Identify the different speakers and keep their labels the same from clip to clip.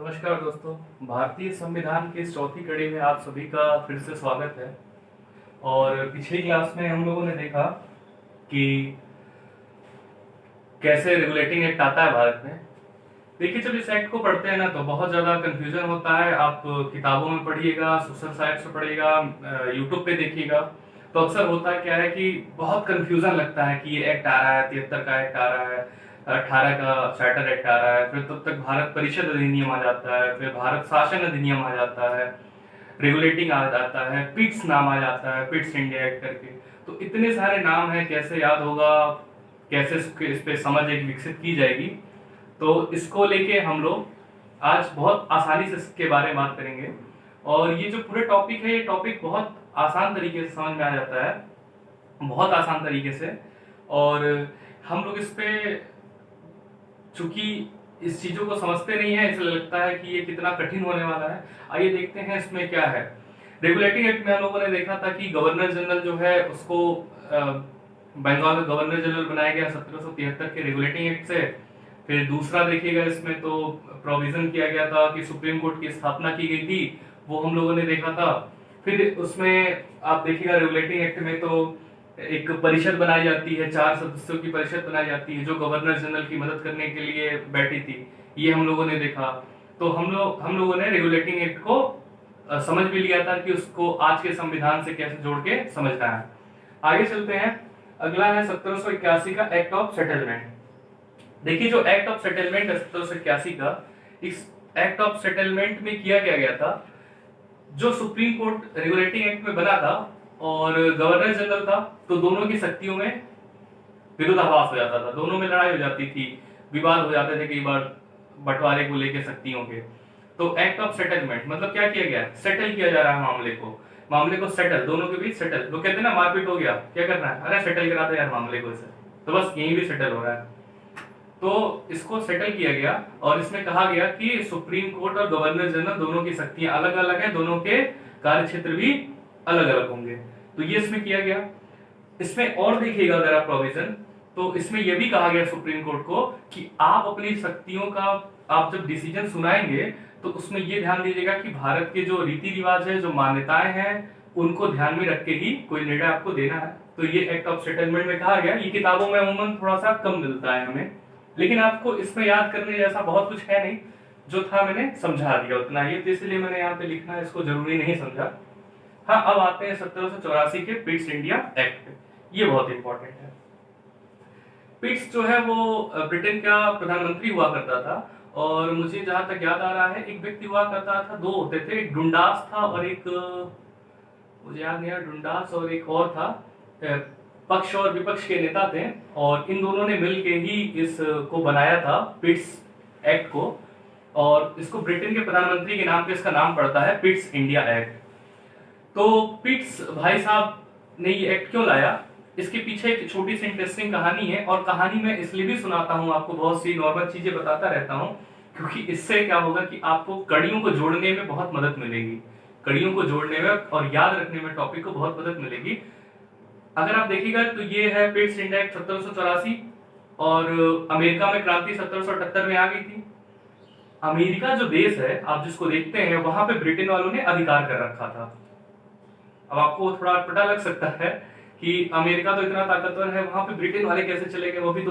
Speaker 1: नमस्कार दोस्तों। भारतीय संविधान की इस चौथी कड़ी में आप सभी का फिर से स्वागत है। और पिछली क्लास में हम लोगों ने देखा कि कैसे रेगुलेटिंग एक्ट आता है भारत में। देखिए, जब इस एक्ट को पढ़ते हैं ना तो बहुत ज़्यादा कंफ्यूजन होता है। आप किताबों में पढ़िएगा, सोशल साइट्स पे पढ़िएगा, यूट्यूब पे देखिएगा, तो अक्सर होता क्या है कि बहुत कंफ्यूजन लगता है कि ये एक्ट आ रहा है, 73 का एक्ट आ रहा है, 18 का चार्टर एक्ट आ रहा है, फिर तब तक भारत परिषद अधिनियम आ जाता है, फिर भारत शासन अधिनियम आ जाता है, रेगुलेटिंग आ जाता है, पिट्स नाम आ जाता है, पिट्स इंडिया एक्ट करके। तो इतने सारे नाम हैं, कैसे याद होगा, कैसे इस पे समझ एक विकसित की जाएगी। तो इसको लेके हम लोग आज बहुत आसानी से इसके बारे में बात करेंगे। और ये जो पूरे टॉपिक है, ये टॉपिक बहुत आसान तरीके से समझ में आ जाता है, बहुत आसान तरीके से। और हम लोग इस पे चूंकि इस चीजों को समझते नहीं है, इसलिए लगता है कि ये कितना कठिन होने वाला है। आइए देखते हैं इसमें क्या है। रेगुलेटिंग एक्ट में हम लोगों ने देखा था कि गवर्नर जनरल जो है उसको बंगाल में गवर्नर जनरल बनाया गया 1773 के रेगुलेटिंग एक्ट से। फिर दूसरा देखिएगा, इसमें तो प्रोविजन किया गया था कि सुप्रीम कोर्ट की स्थापना की गई थी, वो हम लोगों ने देखा था। फिर उसमें आप देखिएगा रेगुलेटिंग एक्ट में तो एक परिषद बनाई जाती है, 4 सदस्यों की परिषद बनाई जाती है जो गवर्नर जनरल की मदद करने के लिए बैठी थी, ये हम लोगों ने देखा। तो हम लोगों ने रेगुलेटिंग एक्ट को समझ भी लिया था कि उसको आज के संविधान से कैसे जोड़ के समझना है। आगे चलते हैं। अगला है 1781 का एक्ट ऑफ सेटलमेंट। देखिए, जो एक्ट ऑफ सेटलमेंट है 1781 का, इस एक्ट ऑफ सेटलमेंट में किया क्या गया था, जो सुप्रीम कोर्ट रेगुलेटिंग एक्ट में बना था और गवर्नर जनरल था, तो दोनों की शक्तियों में विरोधाभास हो जाता था, दोनों में लड़ाई हो जाती थी, विवाद हो जाते थे कई बार बंटवारे को लेकर शक्तियों के। तो एक्ट ऑफ सेटलमेंट मतलब क्या किया गया, सेटल किया जा रहा है मामले को सेटल, दोनों के बीच सेटल। लोग कहते हैं ना मारपीट हो गया, क्या करना है, अरे सेटल करा दे यार मामले को इसे, तो बस यहीं भी सेटल हो रहा है। तो इसको सेटल किया गया और इसमें कहा गया कि सुप्रीम कोर्ट और गवर्नर जनरल दोनों की शक्तियां अलग अलग हैं, दोनों के कार्य क्षेत्र भी अलग अलग होंगे। तो ये इसमें किया गया। इसमें और देखिएगा अगर आप प्रोविजन, तो इसमें यह भी कहा गया सुप्रीम कोर्ट को कि आप अपनी शक्तियों का, आप जब डिसीजन सुनाएंगे तो उसमें यह ध्यान दीजिएगा कि भारत के जो रीति रिवाज है, जो मान्यताएं हैं, उनको ध्यान में रख के ही कोई निर्णय आपको देना है। तो ये एक्ट ऑफ सेटलमेंट में कहा गया। ये किताबों में अमूमन थोड़ा सा कम मिलता है हमें, लेकिन आपको इसमें याद करने जैसा बहुत कुछ है नहीं, जो था मैंने समझा दिया उतना ही, तो इसलिए मैंने यहाँ पे लिखना है, इसको जरूरी नहीं समझा। हाँ, अब आते हैं 1784 के पिट्स इंडिया एक्ट पे। ये बहुत इंपॉर्टेंट है। पिट्स जो है वो ब्रिटेन का प्रधानमंत्री हुआ करता था, और मुझे जहां तक याद आ रहा है एक व्यक्ति हुआ करता था, दो होते थे, एक डुंडास था और एक मुझे याद नहीं आ, डुंडास और एक और था, पक्ष और विपक्ष के नेता थे, और इन दोनों ने मिलके ही इस को बनाया था पिट्स एक्ट को। और इसको ब्रिटेन के प्रधानमंत्री के नाम पे इसका नाम पड़ता है पिट्स इंडिया एक्ट। तो पिट्स भाई साहब ने ये एक्ट क्यों लाया, इसके पीछे एक छोटी सी इंटरेस्टिंग कहानी है। और कहानी मैं इसलिए भी सुनाता हूँ आपको, बहुत सी नॉर्मल चीजें बताता रहता हूँ, क्योंकि इससे क्या होगा कि आपको कड़ियों को जोड़ने में बहुत मदद मिलेगी, कड़ियों को जोड़ने में और याद रखने में टॉपिक को बहुत मदद मिलेगी। अगर आप देखिएगा तो ये है पिट्स इंडिया एक्ट 1784, और अमेरिका में क्रांति 1778 में आ गई थी। अमेरिका जो देश है आप जिसको देखते हैं, वहां पे ब्रिटेन वालों ने अधिकार कर रखा था। अब आपको थोड़ा अटपटा लग सकता है कि अमेरिका तो इतना ताकतवर है, वहां पे ब्रिटेन वाले कैसे चले गए, वो भी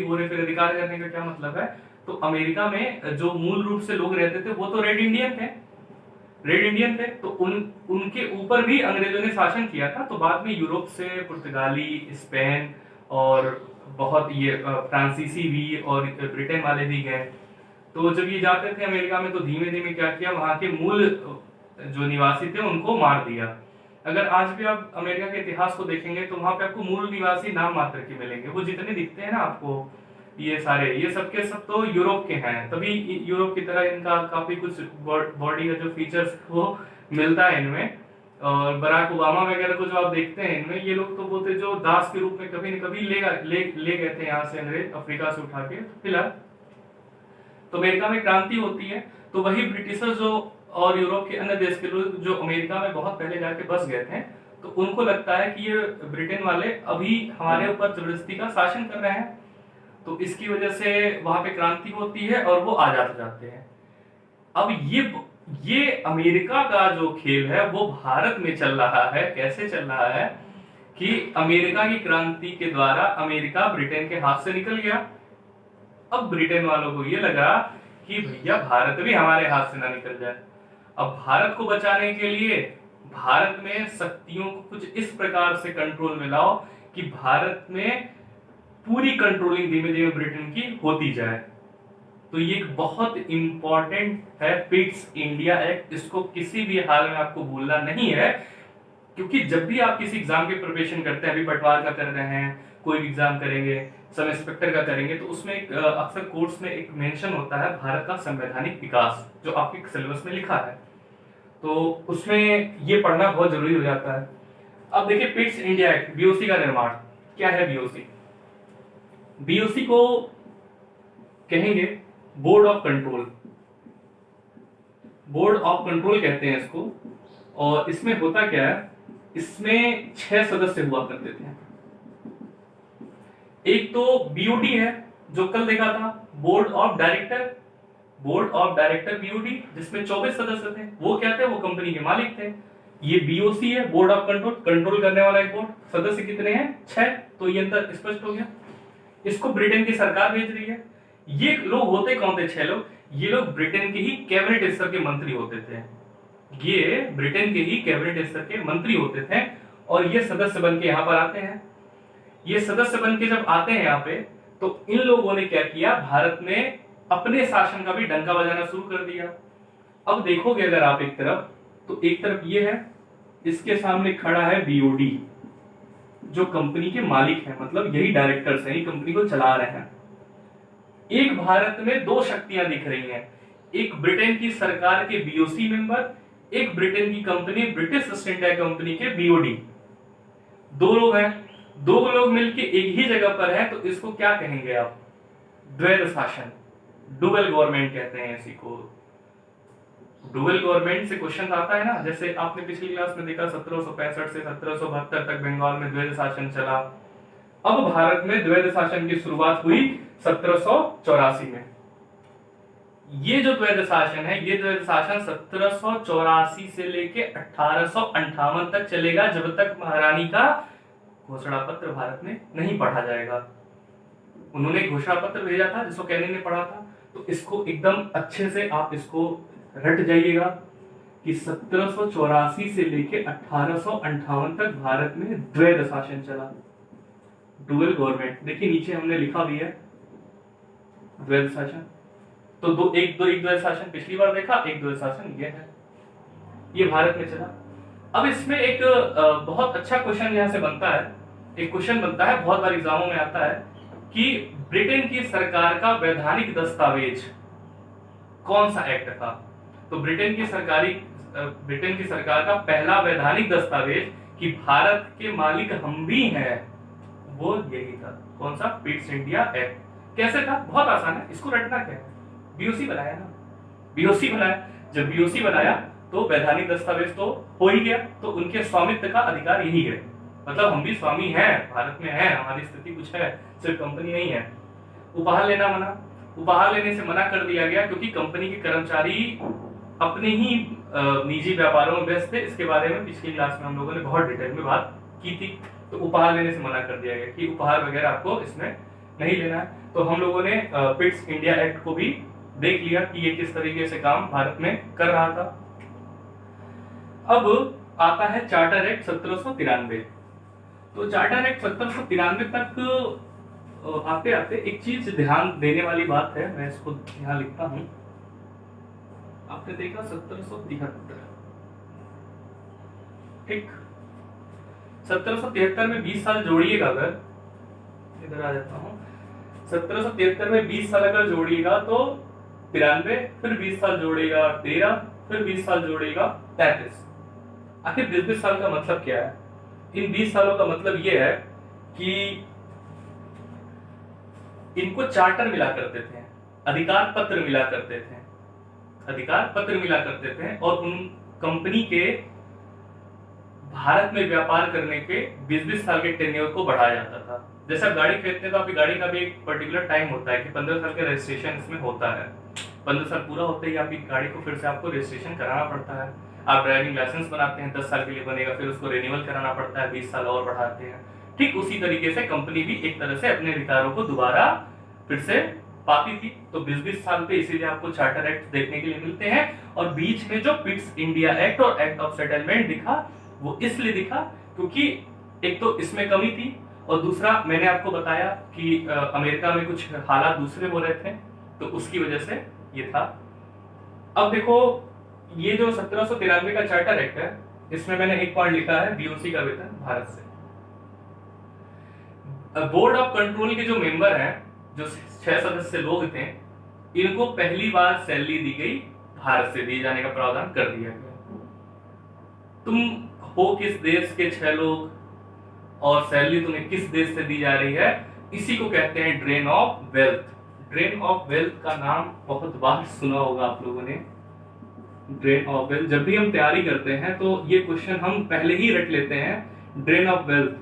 Speaker 1: गोरे, फिर अधिकार करने का क्या मतलब है। तो अमेरिका में जो मूल रूप से लोग रहते थे वो तो रेड इंडियन थे, तो उनके ऊपर भी अंग्रेजों ने शासन किया था। तो बाद में यूरोप से पुर्तगाली, स्पेन और बहुत ये फ्रांसीसी भी और ब्रिटेन वाले भी गए। तो जब ये जाते थे अमेरिका में, तो धीमे धीमे क्या किया, वहां के मूल जो निवासी थे उनको मार दिया। अगर आज भी आप अमेरिका के इतिहास को देखेंगे तो वहां पे आपको मूल निवासी नाम मात्र के मिलेंगे। वो जितने दिखते हैं ना आपको, ये सारे, ये सब के सब तो यूरोप के हैं, तभी यूरोप की तरह इनका काफी कुछ बॉडी का जो फीचर्स वो मिलता है इनमें। और बराक ओबामा वगैरह को जो आप देखते हैं इनमें, ये लोग तो वो थे जो दास के रूप में कभी न कभी ले गए थे यहाँ से अंग्रेज, अफ्रीका से उठा के। फिलहाल तो अमेरिका में क्रांति होती है, तो वही ब्रिटिशर जो और यूरोप के अन्य देश के लोग जो अमेरिका में बहुत पहले जाके बस गए थे, तो उनको लगता है कि ये ब्रिटेन वाले अभी हमारे ऊपर जबरदस्ती का शासन कर रहे हैं। तो इसकी वजह से वहां पे क्रांति होती है और वो आजाद हो जाते हैं। अब ये अमेरिका का जो खेल है वो भारत में चल रहा है। कैसे चल रहा है कि अमेरिका की क्रांति के द्वारा अमेरिका ब्रिटेन के हाथ से निकल गया। अब ब्रिटेन वालों को ये लगा कि भैया भारत भी हमारे हाथ से ना निकल जाए। अब भारत को बचाने के लिए भारत में शक्तियों को कुछ इस प्रकार से कंट्रोल में लाओ कि भारत में पूरी कंट्रोलिंग धीमे धीमे ब्रिटेन की होती जाए। तो ये एक बहुत इंपॉर्टेंट है पिट्स इंडिया एक्ट। इसको किसी भी हाल में आपको भूलना नहीं है, क्योंकि जब भी आप किसी एग्जाम की प्रिपरेशन करते हैं, अभी पटवार का कर रहे हैं, कोई भी एग्जाम करेंगे, सब इंस्पेक्टर का करेंगे, तो उसमें एक अक्सर कोर्स में एक मेंशन होता है भारत का संवैधानिक विकास, जो आपके सिलेबस में लिखा है। तो उसमें ये पढ़ना बहुत जरूरी हो जाता है। अब देखिए पिट्स इंडिया एक्ट, बीओसी का निर्माण। क्या है बीओसी? बीओसी को कहेंगे board of control. Board of control कहते हैं इसको। और इसमें होता क्या है, इसमें 6 सदस्य हुआ करते थे। एक तो बीओडी है जो कल देखा था, board of director. Board of director BOD, जिसमें 24 सदस्य थे। वो क्या थे? वो कंपनी के मालिक थे। ये बीओसी है, बोर्ड ऑफ कंट्रोल, कंट्रोल करने वाला एक बोर्ड। सदस्य कितने हैं? 6। तो ये अंतर स्पष्ट हो गया। इसको ब्रिटेन की सरकार भेज रही है। ये लोग होते कौन थे? 6 लोग। ये लोग ब्रिटेन के ही कैबिनेट स्तर के मंत्री होते थे। ये ब्रिटेन के ही कैबिनेट स्तर के मंत्री होते थे और ये सदस्य बन के यहाँ पर आते हैं। ये सदस्य बन के जब आते हैं यहाँ पे, तो इन लोगों ने क्या किया, भारत में अपने शासन का भी डंका बजाना शुरू कर दिया। अब देखोगे अगर आप एक तरफ, तो एक तरफ ये है, इसके सामने खड़ा है बीओडी, जो कंपनी के मालिक है, मतलब यही डायरेक्टर्स हैं, कंपनी को चला रहे हैं। एक भारत में 2 शक्तियां दिख रही हैं, एक ब्रिटेन की सरकार के बीओसी मेंबर, एक ब्रिटेन की company British East India company के बीओडी। 2 लोग हैं, 2 लोग मिलके एक ही जगह पर हैं, तो इसको क्या कहेंगे आप? द्वैध शासन, डुअल गवर्नमेंट कहते हैं इसी को। डुअल गवर्नमेंट से क्वेश्चन आता है ना, जैसे आपने पिछली क्लास में देखा 1765 से 1772 तक बंगाल में द्वैध शासन चला। अब भारत में द्वैध शासन की शुरुआत हुई 1784 में। ये जो द्वैध शासन है, ये द्वैध शासन 1784 से लेके 1858 तक चलेगा, जब तक महारानी का घोषणा पत्र भारत में नहीं पढ़ा जाएगा। उन्होंने घोषणा पत्र भेजा था जिसको कैनिंग ने पढ़ा था। तो इसको एकदम अच्छे से आप इसको रट जाइएगा कि 1784 से लेके 1858 तक भारत में द्वैध शासन चला, डुअल गवर्नमेंट। देखिए नीचे हमने लिखा भी है द्वैध शासन। तो एक द्वैध शासन पिछली बार देखा, एक द्वैध शासन ये है, ये भारत में चला। अब इसमें एक बहुत अच्छा क्वेश्चन यहां से बनता है, एक क्वेश्चन बनता है, बहुत बार एग्जामों में आता है कि ब्रिटेन की सरकार का वैधानिक दस्तावेज कौन सा एक्ट था? तो ब्रिटेन की सरकार का पहला वैधानिक दस्तावेज कि भारत के मालिक हम भी हैं, वो यही था। कौन सा? Pitt's India act. कैसे था? बहुत आसान है, इसको रटना क्या है, बीओसी बनाया ना, बीओसी बनाया। जब बीओसी बनाया तो वैधानिक दस्तावेज तो हो ही गया, तो उनके स्वामित्व का अधिकार यही है, मतलब हम भी स्वामी हैं, भारत में हैं, हमारी स्थिति कुछ है, सिर्फ कंपनी नहीं है। उपहार लेना मना, उपहार लेने से मना कर दिया गया क्योंकि कंपनी के कर्मचारी अपने ही निजी व्यापारों में व्यस्त थे। इसके बारे में पिछली क्लास में हम लोगों ने बहुत डिटेल में बात की थी। तो उपहार लेने से मना कर दिया गया कि उपहार वगैरह आपको इसमें नहीं लेना है। तो हम लोगों ने पिट्स इंडिया एक्ट को भी देख लिया कि ये किस तरीके से काम भारत में कर रहा था। अब आता है चार्टर एक्ट 1793। तो चार्टर एक्ट 1793 तक आते आते एक चीज ध्यान देने वाली बात है, मैं इसको यहां लिखता हूं। आपने देखा 1773, ठीक, 1773 में 20 साल जोड़िएगा, अगर इधर आ जाता हूं, 1773 में 20 साल अगर जोड़िएगा तो 93, फिर 20 साल जोड़ेगा 13, फिर 20 साल जोड़ेगा 33। आखिर 20 साल का मतलब क्या है? इन 20 सालों का मतलब यह है कि इनको चार्टर मिला करते थे, अधिकार पत्र मिला करते थे, अधिकार पत्र मिला करते थे, और उन कंपनी के भारत में व्यापार करने के 20-20 साल के टेन्योर को बढ़ाया जाता था। जैसे आप गाड़ी खरीदते हैं तो आपकी गाड़ी का भी एक पर्टिकुलर टाइम होता है कि 15 साल का रजिस्ट्रेशन इसमें होता है। 15 साल पूरा होते ही आपकी गाड़ी को फिर से आपको रजिस्ट्रेशन कराना पड़ता है। आप ड्राइविंग लाइसेंस बनाते हैं, 10 साल के लिए बनेगा, फिर उसको रिन्यूअल कराना पड़ता है, 20 साल और बढ़ाते हैं। ठीक उसी तरीके से कंपनी भी एक तरह से अपने अधिकारों को दोबारा फिर से पाती थी। तो 20-20 साल पे इसीलिए आपको चार्टर एक्ट देखने के लिए मिलते हैं। और बीच में जो पिट्स इंडिया एक्ट और एक्ट ऑफ सेटलमेंट दिखा, वो इसलिए दिखा क्योंकि एक तो इसमें कमी थी, और दूसरा मैंने आपको बताया कि अमेरिका में कुछ हालात दूसरे हो रहे थे, तो उसकी वजह से ये था। अब देखो, ये जो 1793 का चार्टर एक्ट है, इसमें मैंने एक पॉइंट लिखा है, बीओसी का वेतन भारत से। बोर्ड ऑफ कंट्रोल के जो मेंबर हैं, जो 6 सदस्य लोग थे, इनको पहली बार सैलरी दी गई, भारत से दिए जाने का प्रावधान कर दिया गया। तुम हो किस देश के 6 लोग, और सैलरी तुम्हें किस देश से दी जा रही है, इसी को कहते हैं drain of wealth. Drain of wealth का नाम बहुत बार सुना होगा आप लोगों ने। ड्रेन ऑफ वेल्थ, जब भी हम तैयारी करते हैं तो ये क्वेश्चन हम पहले ही रट लेते हैं। ड्रेन ऑफ वेल्थ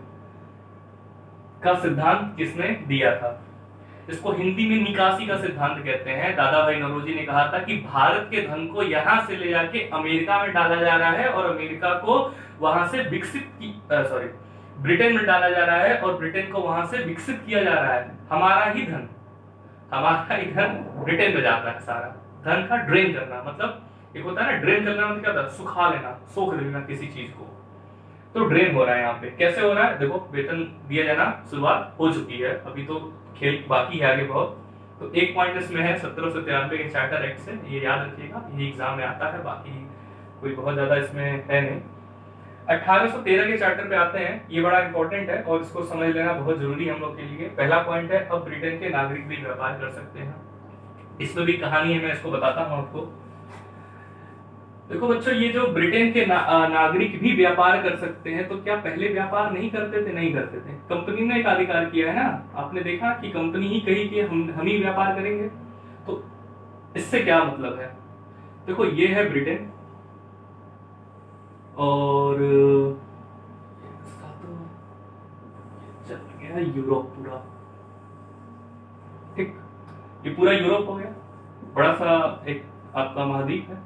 Speaker 1: का सिद्धांत किसने दिया था? इसको हिंदी में निकासी का सिद्धांत कहते हैं। दादा भाई नौरोजी ने कहा था कि भारत के धन को यहां से ले जाके अमेरिका में डाला जा रहा है, और अमेरिका को वहां से ब्रिटेन में डाला जा रहा है, और ब्रिटेन को वहां से विकसित किया जा रहा है। हमारा ही धन ब्रिटेन में जाता है। सारा धन का ड्रेन करना, मतलब एक होता है ना ड्रेन करना, मतलब क्या होता है? सुखा लेना, सोख लेना किसी चीज को। तो ड्रेन हो रहा है यहाँ पे। कैसे हो रहा है? देखो, वेतन दिया जाना शुरुआत हो चुकी है, अभी तो खेल बाकी है आगे बहुत। तो एक पॉइंट इसमें है 1793 के चार्टर एक्ट से, ये याद रखिएगा, ये एग्जाम में आता है, बाकी कोई बहुत ज्यादा इसमें है नहीं। 1813 के चार्टर पे आते हैं, ये बड़ा इंपॉर्टेंट है और इसको समझ लेना बहुत जरूरी है हम लोग के लिए। पहला पॉइंट है, अब ब्रिटेन के नागरिक भी व्यापार कर सकते हैं। इसमें भी कहानी है, मैं इसको बताता हूँ आपको। देखो बच्चों, ये जो ब्रिटेन के नागरिक भी व्यापार कर सकते हैं, तो क्या पहले व्यापार नहीं करते थे? नहीं करते थे। कंपनी ने एक अधिकार किया है ना, आपने देखा कि कंपनी ही कही कि हम ही व्यापार करेंगे। तो इससे क्या मतलब है? देखो, ये है ब्रिटेन, और चल गया यूरोप पूरा। ठीक, ये पूरा यूरोप हो गया, बड़ा सा एक आपका महाद्वीप है।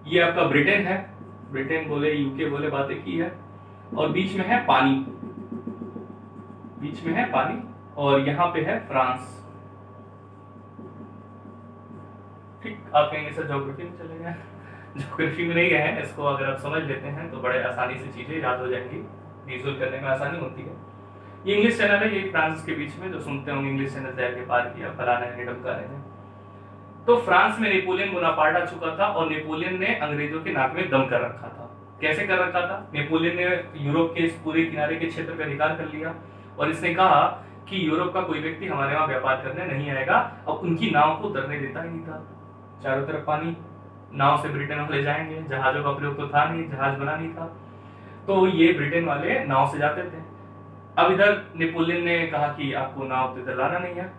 Speaker 1: ये आपका ब्रिटेन है, ब्रिटेन बोले यूके बोले, बातें की है। और बीच में है पानी, बीच में है पानी, और यहां पे है फ्रांस। ठीक, आप कहेंगे सर ज्योग्राफी में चले गए। ज्योग्राफी में नहीं गए हैं, इसको अगर आप समझ लेते हैं तो बड़े आसानी से चीजें याद हो जाएंगी, विजुअल करने में आसानी होती है। ये इंग्लिश चैनल है, ये फ्रांस के बीच में, जो सुनते होंगे इंग्लिश चैनल जाके पार किया, फलाना है, ढमका रहे हैं। तो फ्रांस में नेपोलियन बोनापार्ट आ चुका था, और नेपोलियन ने अंग्रेजों के नाक में दम कर रखा था। कैसे कर रखा था? नेपोलियन ने यूरोप के इस पूरे किनारे के क्षेत्र पर अधिकार कर लिया, और इसने कहा कि यूरोप का कोई व्यक्ति हमारे वहां व्यापार करने नहीं आएगा। अब उनकी नाव को उतरने देता ही नहीं था, चारों तरफ पानी, नाव से ब्रिटेन वाले जाएंगे, जहाजों का प्रयोग तो था नहीं, जहाज बना नहीं था, तो ये ब्रिटेन वाले नाव से जाते थे। अब इधर नेपोलियन ने कहा कि आपको नाव तो इधर लाना नहीं है,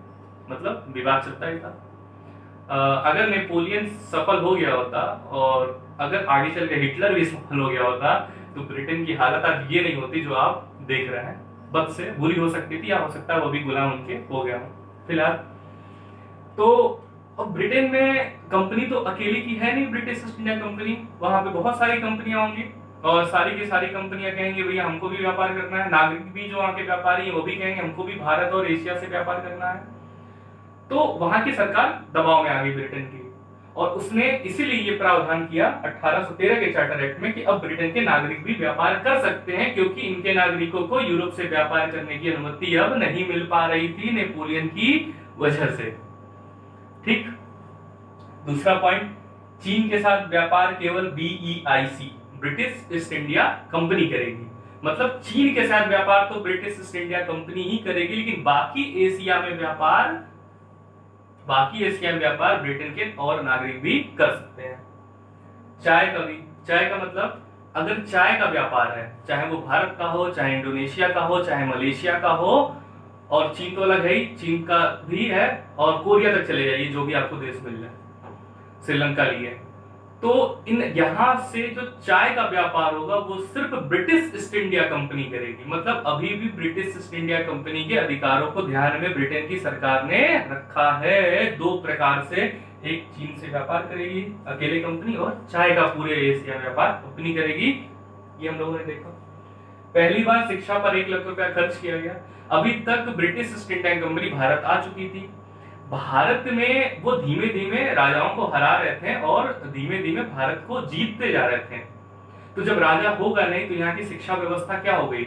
Speaker 1: मतलब विवाद चलता ही था। अगर नेपोलियन सफल हो गया होता, और अगर आगे चल के हिटलर भी सफल हो गया होता, तो ब्रिटेन की हालत आज ये नहीं होती जो आप देख रहे हैं। बद से बुरी हो सकती थी, या हो सकता है वो भी गुलाम उनके हो गया हो फिलहाल। तो अब ब्रिटेन में कंपनी तो अकेली की है नहीं, ब्रिटिश ईस्ट इंडिया कंपनी, वहां पे बहुत सारी कंपनियां होंगी, और सारी की सारी कंपनियां कहेंगे भैया हमको भी व्यापार करना है। नागरिक भी जो वहां के व्यापारी है वो भी कहेंगे हमको भी भारत और एशिया से व्यापार करना है। तो वहां की सरकार दबाव में आ गई ब्रिटेन की, और उसने इसीलिए ये प्रावधान किया 1813 के चार्टर एक्ट में कि अब ब्रिटेन के नागरिक भी व्यापार कर सकते हैं, क्योंकि इनके नागरिकों को यूरोप से व्यापार करने की अनुमति अब नहीं मिल पा रही थी नेपोलियन की वजह से। ठीक, दूसरा पॉइंट, चीन के साथ व्यापार केवल BEIC, British East India company करेगी। मतलब चीन के साथ व्यापार तो ब्रिटिश ईस्ट इंडिया कंपनी ही करेगी, लेकिन बाकी एशिया में व्यापार ब्रिटेन के और नागरिक भी कर सकते हैं। चाय का भी, चाय का मतलब अगर चाय का व्यापार है, चाहे वो भारत का हो, चाहे इंडोनेशिया का हो, चाहे मलेशिया का हो, और चीन तो अलग है ही, चीन का भी है, और कोरिया तक चले जाइए, जो भी आपको देश मिल जाए, श्रीलंका लिए, तो इन यहां से जो चाय का व्यापार होगा वो सिर्फ ब्रिटिश ईस्ट इंडिया कंपनी करेगी। मतलब अभी भी ब्रिटिश ईस्ट इंडिया कंपनी के अधिकारों को ध्यान में ब्रिटेन की सरकार ने रखा है। दो प्रकार से, एक चीन से व्यापार करेगी अकेले कंपनी, और चाय का पूरे एशिया व्यापार अपनी करेगी। ये हम लोगों ने देखा। पहली बार शिक्षा पर 1 लाख रुपया खर्च किया गया। अभी तक British East India Company Bharat आ चुकी थी। भारत में वो धीमे धीमे राजाओं को हरा रहे थे और धीमे धीमे भारत को जीतते जा रहे थे। तो जब राजा होगा नहीं तो यहाँ की शिक्षा व्यवस्था क्या हो गई?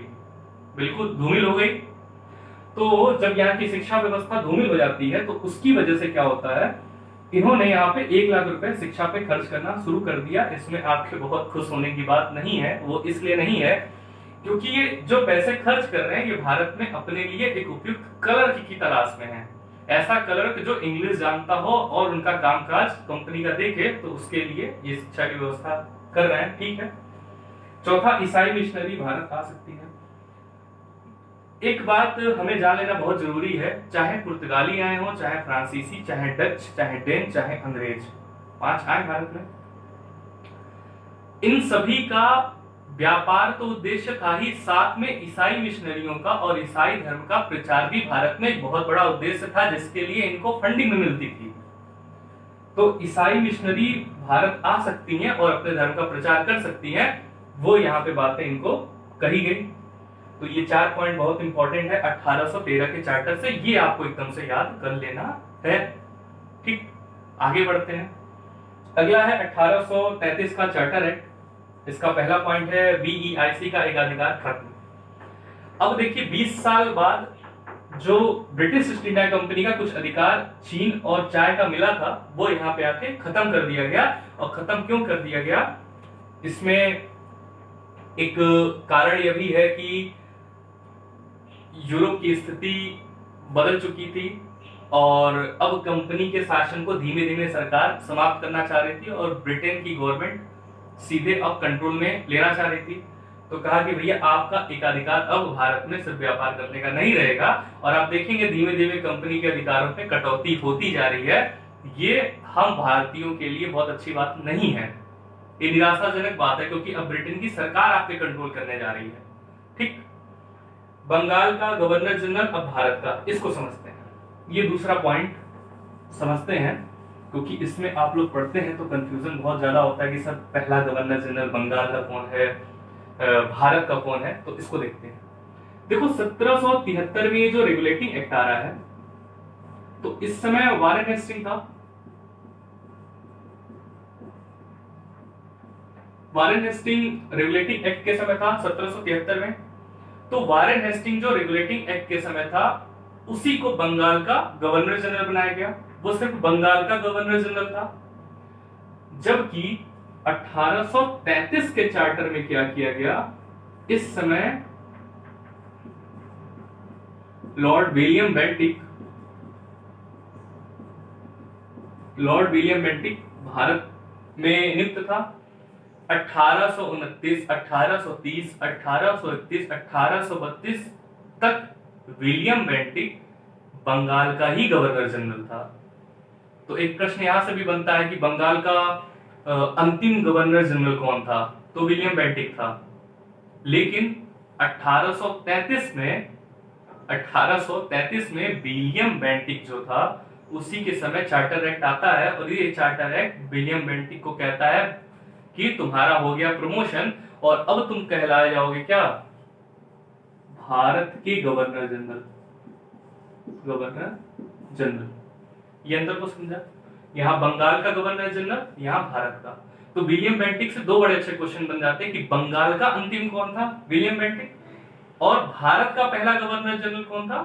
Speaker 1: बिल्कुल धूमिल हो गई। तो जब यहाँ की शिक्षा व्यवस्था धूमिल हो जाती है तो उसकी वजह से क्या होता है, इन्होंने यहाँ पे 1 लाख रुपए शिक्षा पे खर्च करना शुरू कर दिया। इसमें आपके बहुत खुश होने की बात नहीं है, वो इसलिए नहीं है क्योंकि ये जो पैसे खर्च कर रहे हैं ये भारत में अपने लिए एक उपयुक्त क्लर्क की तलाश में है। ऐसा क्लर्क जो इंग्लिश जानता हो और उनका कामकाज कंपनी का देखे, तो उसके लिए ये शिक्षा की व्यवस्था कर रहे हैं। ठीक है। चौथा, ईसाई मिशनरी भारत आ सकती है। एक बात हमें जान लेना बहुत जरूरी है, चाहे पुर्तगाली आए हो, चाहे फ्रांसीसी, चाहे डच, चाहे डेन, चाहे अंग्रेज, 5 आए भारत में, इन सभी का व्यापार तो उद्देश्य था ही, साथ में ईसाई मिशनरियों का और ईसाई धर्म का प्रचार भी भारत में एक बहुत बड़ा उद्देश्य था, जिसके लिए इनको फंडिंग मिलती थी। तो ईसाई मिशनरी भारत आ सकती हैं और अपने धर्म का प्रचार कर सकती हैं। वो यहाँ पे बातें इनको कही गई। तो ये 4 पॉइंट बहुत इंपॉर्टेंट है 1813 के चार्टर से, ये आपको एकदम से याद कर लेना है। ठीक, आगे बढ़ते हैं। अगला है 1833 का चार्टर एक्ट। इसका पहला पॉइंट है बीईआईसी का एकाधिकार खत्म। अब देखिए 20 साल बाद जो ब्रिटिश ईस्ट इंडिया कंपनी का कुछ अधिकार चीन और चाय का मिला था वो यहाँ पे आके खत्म कर दिया गया। और खत्म क्यों कर दिया गया, इसमें एक कारण यह भी है कि यूरोप की स्थिति बदल चुकी थी और अब कंपनी के शासन को धीमे धीमे सरकार समाप्त करना चाह रही थी और ब्रिटेन की गवर्नमेंट सीधे अब कंट्रोल में लेना चाह रही थी। तो कहा कि भैया आपका एकाधिकार अब भारत में सिर्फ व्यापार करने का नहीं रहेगा। और आप देखेंगे धीमे धीमे कंपनी के अधिकारों में कटौती होती जा रही है। ये हम भारतीयों के लिए बहुत अच्छी बात नहीं है, ये निराशाजनक बात है, क्योंकि अब ब्रिटेन की सरकार आप पे कंट्रोल करने जा रही है। ठीक, बंगाल का गवर्नर जनरल अब भारत का, इसको समझते हैं। ये दूसरा पॉइंट समझते हैं क्योंकि इसमें आप लोग पढ़ते हैं तो कंफ्यूजन बहुत ज्यादा होता है कि सर पहला गवर्नर जनरल बंगाल का कौन है, भारत का कौन है। तो इसको देखते हैं। देखो 1773 में जो रेगुलेटिंग एक्ट आ रहा है तो इस समय वारेन हेस्टिंग था। वारेन हेस्टिंग रेगुलेटिंग एक्ट के समय था 1773 में। तो वारेन हेस्टिंग जो रेगुलेटिंग एक्ट के समय था उसी को बंगाल का गवर्नर जनरल बनाया गया। वो सिर्फ बंगाल का गवर्नर जनरल था। जबकि 1833 के चार्टर में क्या किया गया, इस समय लॉर्ड विलियम बेंटिक भारत में नियुक्त था। 1829, 1830, 1831, 1832 तक विलियम बेंटिक बंगाल का ही गवर्नर जनरल था। तो एक प्रश्न यहां से भी बनता है कि बंगाल का अंतिम गवर्नर जनरल कौन था, तो विलियम बेंटिक था। लेकिन 1833 में विलियम बेंटिक जो था उसी के समय चार्टर एक्ट आता है और ये चार्टर एक्ट विलियम बेंटिक को कहता है कि तुम्हारा हो गया प्रमोशन और अब तुम कहलाए जाओगे क्या, भारत के गवर्नर जनरल। ये अंदर को समझा, यहाँ बंगाल का गवर्नर जनरल, यहाँ भारत का। तो विलियम बेंटिक से 2 बड़े अच्छे क्वेश्चन बन जाते हैं कि बंगाल का अंतिम कौन था, विलियम बेंटिक, और भारत का पहला गवर्नर जनरल कौन था,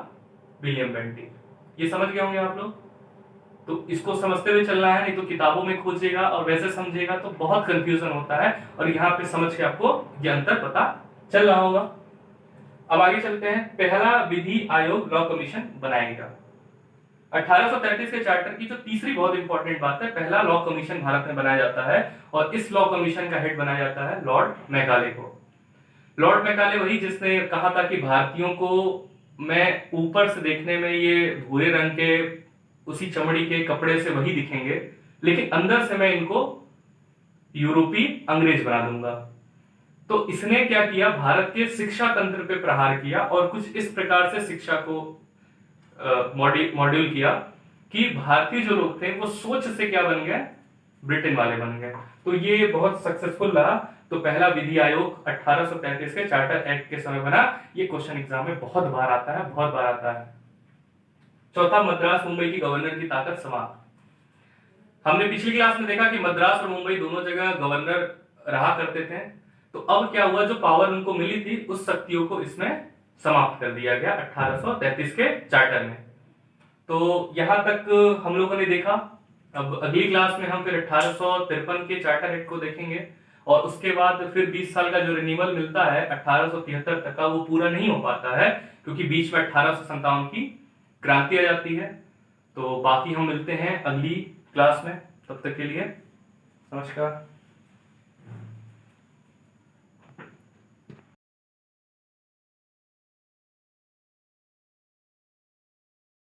Speaker 1: विलियम बेंटिक। ये समझ गए होंगे आप लोग। तो इसको समझते हुए चलना है, नहीं तो किताबों में खोजेगा और वैसे समझेगा तो बहुत कंफ्यूजन होता है। और यहाँ पे समझ के आपको ये अंतर पता चल रहा होगा। अब आगे चलते हैं। पहला विधि आयोग लॉ कमीशन बनाएगा। 1833 के चार्टर की जो तीसरी बहुत इंपॉर्टेंट बात है, पहला लॉ कमीशन भारत में बनाया जाता है और इस लॉ कमीशन का हेड बनाया जाता है लॉर्ड मैकाले को। लॉर्ड मैकाले वही जिसने कहा था कि भारतीयों को मैं ऊपर से देखने में ये भूरे रंग के उसी चमड़ी के कपड़े से वही दिखेंगे, लेकिन अंदर से मैं इनको यूरोपी अंग्रेज बना दूंगा। तो इसने क्या किया, भारत के शिक्षा तंत्र पे प्रहार किया और कुछ इस प्रकार से शिक्षा को मॉड्यूल किया कि भारतीय जो लोग थे वो सोच से क्या बन गए, ब्रिटेन वाले बन गए। तो ये बहुत सक्सेसफुल रहा। तो पहला विधि आयोग 1833 के चार्टर एक्ट के समय बना। ये क्वेश्चन एग्जाम में बहुत बार आता है, बहुत बार आता है। चौथा, मद्रास मुंबई की गवर्नर की ताकत समाप्त। हमने पिछली क्लास में देखा कि मद्रास और मुंबई दोनों जगह गवर्नर रहा करते थे। तो अब क्या हुआ, जो पावर उनको मिली थी उस शक्तियों को इसमें समाप्त कर दिया गया 1833 के चार्टर में। तो यहां तक हम लोगों ने देखा। अब अगली क्लास में हम फिर 1853 के चार्टर एक्ट को देखेंगे और उसके बाद फिर 20 साल का जो रिन्यूअल मिलता है 1873 तक का, वो पूरा नहीं हो पाता है क्योंकि बीच में 1857 की क्रांति आ जाती है। तो बाकी हम मिलते हैं अगली क्लास में, तब तक के लिए नमस्कार।